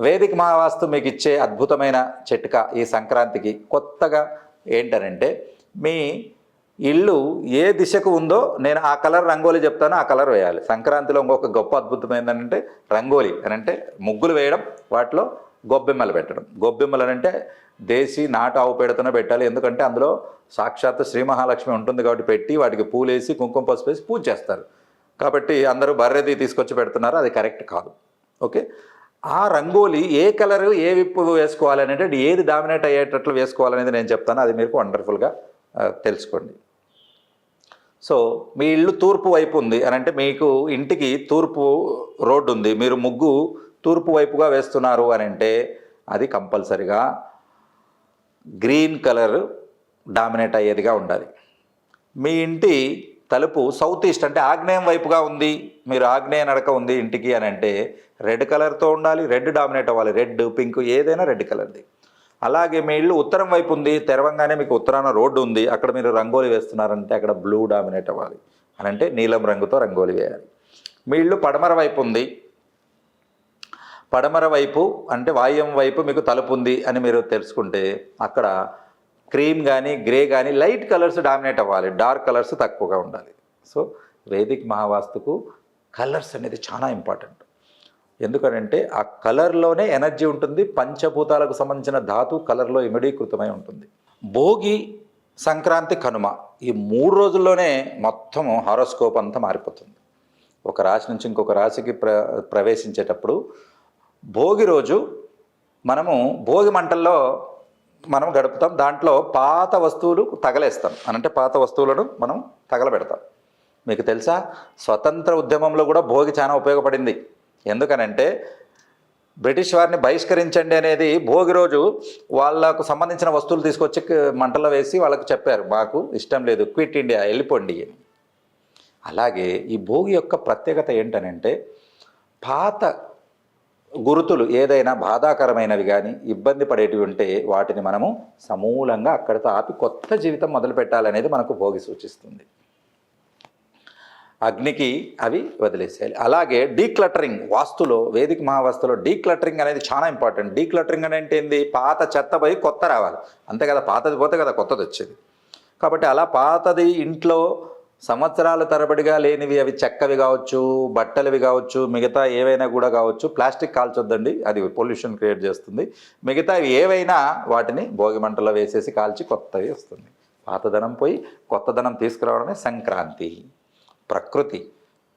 వేదిక మహావాస్తు మీకు ఇచ్చే అద్భుతమైన చిట్కా ఈ సంక్రాంతికి కొత్తగా ఏంటనంటే, మీ ఇల్లు ఏ దిశకు ఉందో నేను ఆ కలర్ రంగోలి చెప్తాను, ఆ కలర్ వేయాలి. సంక్రాంతిలో ఇంకొక గొప్ప అద్భుతమైందంటే రంగోలి అని అంటే ముగ్గులు వేయడం, వాటిలో గొబ్బెమ్మలు పెట్టడం. గొబ్బెమ్మలు అంటే దేశీ నాటు ఆవు పేడతోనే పెట్టాలి. ఎందుకంటే అందులో సాక్షాత్ శ్రీ మహాలక్ష్మి ఉంటుంది కాబట్టి పెట్టి వాటికి పూలేసి కుంకుమ పసుపు వేసి పూజ చేస్తారు. కాబట్టి అందరూ బర్రెది తీసుకొచ్చి పెడుతున్నారు, అది కరెక్ట్ కాదు. ఓకే, ఆ రంగోలి ఏ కలరు ఏ విప్పు వేసుకోవాలి అనేది, ఏది డామినేట్ అయ్యేటట్లు వేసుకోవాలనేది నేను చెప్తాను. అది మీకు వండర్ఫుల్గా తెలుసుకోండి. సో మీ ఇల్లు తూర్పు వైపు ఉంది అని అంటే, మీకు ఇంటికి తూర్పు రోడ్డు ఉంది, మీరు ముగ్గు తూర్పు వైపుగా వేస్తున్నారు అని అంటే అది కంపల్సరిగా గ్రీన్ కలర్ డామినేట్ అయ్యేదిగా ఉండాలి. మీ ఇంటి తలుపు సౌత్ ఈస్ట్ అంటే ఆగ్నేయం వైపుగా ఉంది, మీరు ఆగ్నేయ నడక ఉంది ఇంటికి అని అంటే రెడ్ కలర్తో ఉండాలి. రెడ్ డామినేట్ అవ్వాలి, రెడ్ పింక్ ఏదైనా రెడ్ కలర్ది. అలాగే మీ ఇల్లు ఉత్తరం వైపు ఉంది, తెరవంగానే మీకు ఉత్తరాన రోడ్డు ఉంది, అక్కడ మీరు రంగోలి వేస్తున్నారంటే అక్కడ బ్లూ డామినేట్ అవ్వాలి అని అంటే నీలం రంగుతో రంగోలి వేయాలి. మీ ఇల్లు పడమర వైపు ఉంది, పడమర వైపు అంటే వాయువ్యం వైపు మీకు తలుపు ఉంది అని మీరు తెలుసుకుంటే అక్కడ క్రీమ్ కానీ గ్రే కానీ లైట్ కలర్స్ డామినేట్ అవ్వాలి, డార్క్ కలర్స్ తక్కువగా ఉండాలి. సో వేదిక్ మహావాస్తుకు కలర్స్ అనేది చాలా ఇంపార్టెంట్. ఎందుకంటే ఆ కలర్లోనే ఎనర్జీ ఉంటుంది, పంచభూతాలకు సంబంధించిన ధాతు కలర్లో ఇమిడీకృతమై ఉంటుంది. భోగి, సంక్రాంతి, కనుమ ఈ 3 రోజుల్లోనే మొత్తం హారోస్కోప్ అంతా మారిపోతుంది. ఒక రాశి నుంచి ఇంకొక రాశికి ప్రవేశించేటప్పుడు భోగి రోజు మనము భోగి మంటల్లో మనం గడుపుతాం. దాంట్లో పాత వస్తువులు తగలేస్తాం అంటే పాత వస్తువులను మనం తగలబెడతాం. మీకు తెలుసా, స్వతంత్ర ఉద్యమంలో కూడా భోగి చాలా ఉపయోగపడింది. ఎందుకనంటే బ్రిటిష్ వారిని బహిష్కరించండి అనేది భోగి రోజు వాళ్ళకు సంబంధించిన వస్తువులు తీసుకొచ్చి మంటల్లో వేసి వాళ్ళకు చెప్పారు, మాకు ఇష్టం లేదు, క్విట్ ఇండియా, వెళ్ళిపోండి అని. అలాగే ఈ భోగి యొక్క ప్రత్యేకత ఏంటనంటే, పాత గుర్తులు ఏదైనా బాధాకరమైనవి కానీ ఇబ్బంది పడేటివి ఉంటే వాటిని మనము సమూలంగా అక్కడితో ఆపి కొత్త జీవితం మొదలు పెట్టాలనేది మనకు భోగి సూచిస్తుంది. అగ్నికి అవి వదిలేసేయాలి. అలాగే డీక్లటరింగ్, వాస్తులో వేదిక మహావాస్తులో డీక్లటరింగ్ అనేది చాలా ఇంపార్టెంట్. డీక్లటరింగ్ అంటే ఏంది, పాత చెత్త పోయి కొత్త రావాలి, అంతే కదా, పాతది పోతే కదా కొత్తది వచ్చేది. కాబట్టి అలా పాతది ఇంట్లో సంవత్సరాల తరబడిగా లేనివి, అవి చెక్కవి కావచ్చు, బట్టలవి కావచ్చు, మిగతా ఏవైనా కూడా కావచ్చు, ప్లాస్టిక్ కాల్చొద్దండి, అది పొల్యూషన్ క్రియేట్ చేస్తుంది. మిగతా ఏవైనా వాటిని భోగి మంటలో వేసేసి కాల్చి కొత్తవి వస్తుంది. పాతదనం పోయి కొత్తదనం తీసుకురావడమే సంక్రాంతి. ప్రకృతి,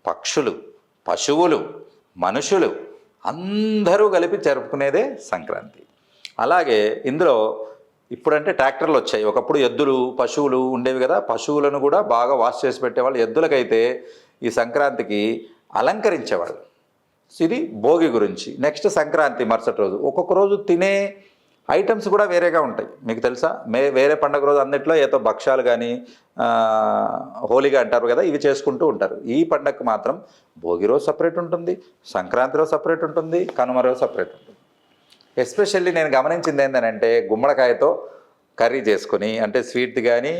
పక్షులు, పశువులు, మనుషులు అందరూ కలిపి జరుపుకునేదే సంక్రాంతి. అలాగే ఇందులో ఇప్పుడంటే ట్రాక్టర్లు వచ్చాయి, ఒకప్పుడు ఎద్దులు పశువులు ఉండేవి కదా, పశువులను కూడా బాగా వాష్ చేసి పెట్టేవాళ్ళు. ఎద్దులకైతే ఈ సంక్రాంతికి అలంకరించేవాళ్ళు. ఇది భోగి గురించి. నెక్స్ట్ సంక్రాంతి మరుసటి రోజు ఒక్కొక్క రోజు తినే ఐటమ్స్ కూడా వేరేగా ఉంటాయి. మీకు తెలుసా, వేరే పండుగ రోజు అన్నిట్లో ఏదో భక్ష్యాలు కానీ హోలీగా అంటారు కదా, ఇవి చేసుకుంటూ ఉంటారు. ఈ పండగకు మాత్రం భోగి రోజు సపరేట్ ఉంటుంది, సంక్రాంతి రోజు సపరేట్ ఉంటుంది, కనుమ రోజు సపరేట్ ఉంటుంది. ఎస్పెషల్లీ నేను గమనించింది ఏంటంటే, గుమ్మడికాయతో కర్రీ చేసుకుని అంటే స్వీట్ కానీ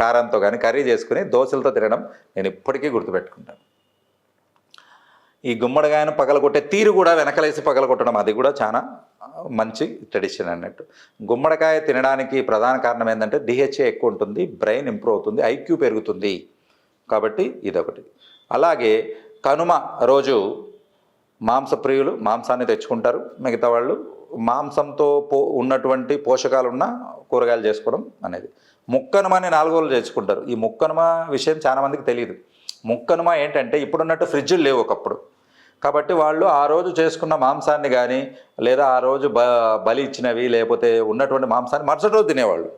కారంతో కానీ కర్రీ చేసుకుని దోశలతో తినడం నేను ఇప్పటికీ గుర్తుపెట్టుకుంటాను. ఈ గుమ్మడికాయను పగలగొట్టే తీరు కూడా వెనకలేసి పగలగొట్టడం, అది కూడా చాలా మంచి ట్రెడిషన్ అన్నట్టు. గుమ్మడికాయ తినడానికి ప్రధాన కారణం ఏంటంటే డిహెచ్ఏ ఎక్కువ ఉంటుంది, బ్రెయిన్ ఇంప్రూవ్ అవుతుంది, ఐక్యూ పెరుగుతుంది. కాబట్టి ఇదొకటి. అలాగే కనుమ రోజు మాంసప్రియులు మాంసాన్ని తెచ్చుకుంటారు, మిగతా వాళ్ళు మాంసంతో ఉన్నటువంటి పోషకాలున్న కూరగాయలు చేసుకోవడం అనేది. ముక్కనుమని 4 రోజులు చేసుకుంటారు. ఈ ముక్కనుమ విషయం చాలామందికి తెలియదు. ముక్కనుమ ఏంటంటే, ఇప్పుడున్నట్టు ఫ్రిడ్జులు లేవు ఒకప్పుడు, కాబట్టి వాళ్ళు ఆ రోజు చేసుకున్న మాంసాన్ని కానీ లేదా ఆ రోజు బలి ఇచ్చినవి లేకపోతే ఉన్నటువంటి మాంసాన్ని మరుసటి రోజు తినేవాళ్ళు.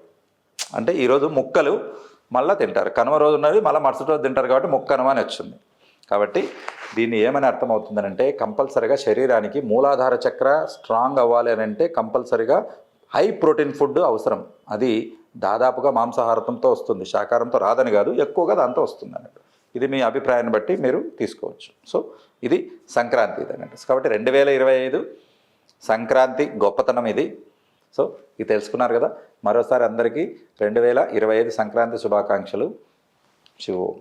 అంటే ఈరోజు ముక్కలు మళ్ళీ తింటారు, కనుమ రోజు ఉన్నవి మళ్ళీ మరుసటి రోజు తింటారు, కాబట్టి ముక్కనుమ అని వచ్చింది. కాబట్టి దీన్ని ఏమని అర్థమవుతుందనంటే, కంపల్సరిగా శరీరానికి మూలాధార చక్ర స్ట్రాంగ్ అవ్వాలి అని అంటే కంపల్సరిగా హై ప్రోటీన్ ఫుడ్ అవసరం. అది దాదాపుగా మాంసాహారంతో వస్తుంది, శాకాహారంతో రాదని కాదు, ఎక్కువగా దాంతో వస్తుంది అన్నట్టు. ఇది మీ అభిప్రాయాన్ని బట్టి మీరు తీసుకోవచ్చు. సో ఇది సంక్రాంతి ఇది అన్నట్టు. కాబట్టి 2025 సంక్రాంతి గొప్పతనం ఇది. సో ఇది తెలుసుకున్నారు కదా. మరోసారి అందరికీ 2025 సంక్రాంతి శుభాకాంక్షలు. శుభం.